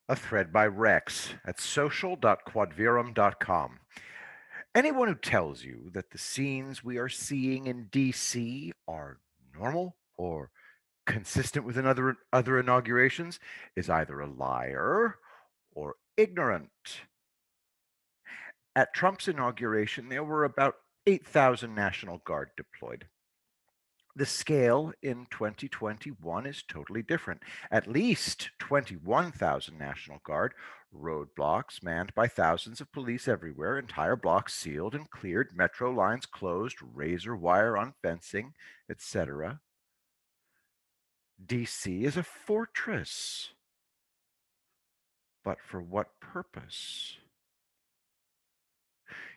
A thread by Rex at social.quadvirum.com. Anyone who tells you that the scenes we are seeing in DC are normal or consistent with other inaugurations is either a liar or ignorant. At Trump's inauguration, there were about 8,000 National Guard deployed. The scale in 2021 is totally different. At least 21,000 National Guard, roadblocks manned by thousands of police everywhere, entire blocks sealed and cleared, metro lines closed, razor wire on fencing, etc. DC is a fortress. But for what purpose?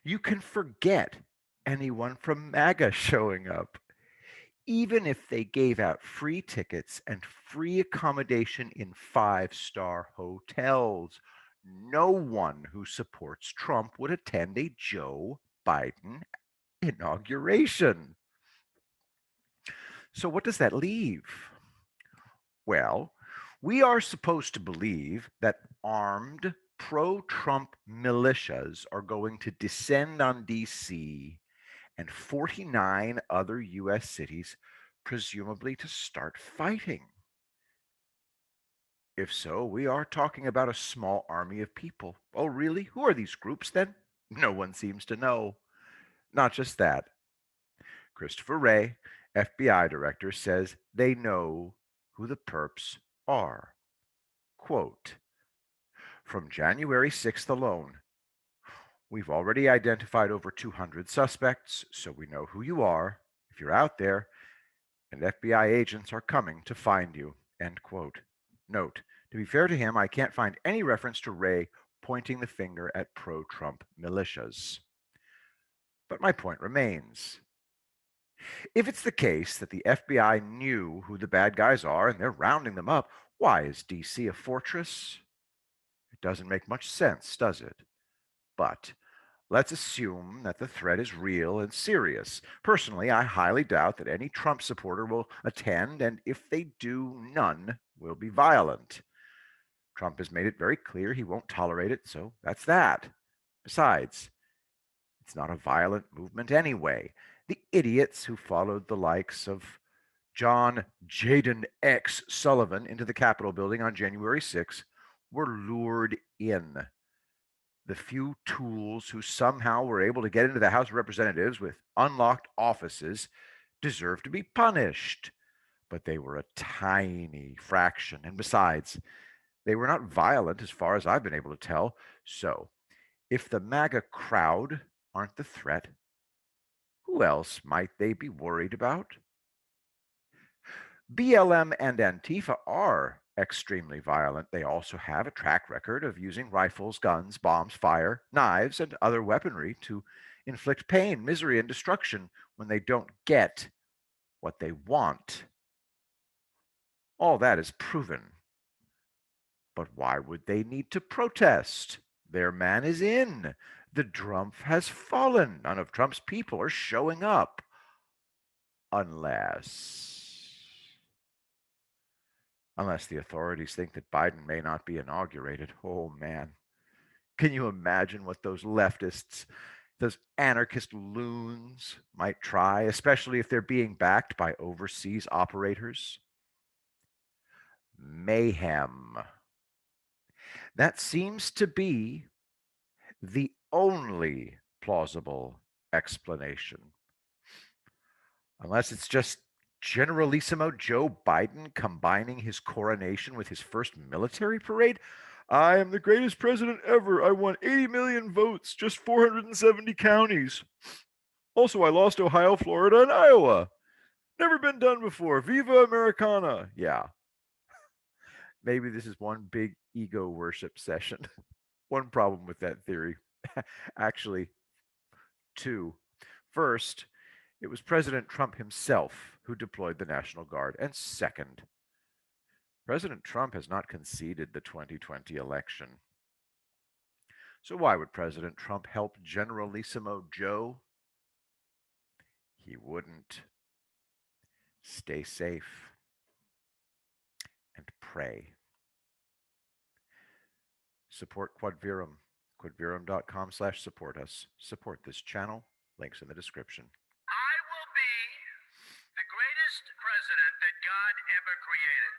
You can forget anyone from MAGA showing up. Even if they gave out free tickets and free accommodation in five-star hotels, no one who supports Trump would attend a Joe Biden inauguration. So, what does that leave? Well, we are supposed to believe that armed pro Trump militias are going to descend on DC and 49 other US cities, presumably to start fighting. If so, we are talking about a small army of people. Oh, really? Who are these groups then? No one seems to know. Not just that. Christopher Wray, FBI director, says they know who the perps are. Quote, from January 6th alone, we've already identified over 200 suspects, so we know who you are. If you're out there, and FBI agents are coming to find you, end quote. Note, to be fair to him, I can't find any reference to Wray pointing the finger at pro-Trump militias. But my point remains. If it's the case that the FBI knew who the bad guys are and they're rounding them up, why is DC a fortress? It doesn't make much sense, does it? But let's assume that the threat is real and serious. Personally, I highly doubt that any Trump supporter will attend, and if they do, none will be violent. Trump has made it very clear he won't tolerate it, so that's that. Besides, it's not a violent movement anyway. The idiots who followed the likes of John Jaden X. Sullivan into the Capitol building on January 6 were lured in. The few tools who somehow were able to get into the House of Representatives with unlocked offices deserve to be punished. But they were a tiny fraction. And besides, they were not violent as far as I've been able to tell. So, if the MAGA crowd aren't the threat, who else might they be worried about? BLM and Antifa are extremely violent. They also have a track record of using rifles, guns, bombs, fire, knives, and other weaponry to inflict pain, misery, and destruction when they don't get what they want. All that is proven. But why would they need to protest? Their man is in. The Trump has fallen. None of Trump's people are showing up. Unless the authorities think that Biden may not be inaugurated. Oh, man. Can you imagine what those leftists, those anarchist loons might try, especially if they're being backed by overseas operators? Mayhem. That seems to be the only plausible explanation. Unless it's just Generalissimo Joe Biden combining his coronation with his first military parade. I am the greatest president ever. I won 80 million votes, just 470 counties. Also, I lost Ohio, Florida, and Iowa. Never been done before. Viva Americana. Yeah. Maybe this is one big ego worship session. One problem with that theory. Actually, two. First, it was President Trump himself who deployed the National Guard. And second, President Trump has not conceded the 2020 election. So why would President Trump help Generalissimo Joe? He wouldn't. Stay safe and pray. Support Quadvirum. Quadvirum.com/support us. Support this channel. Links in the description. I will be the greatest president that God ever created.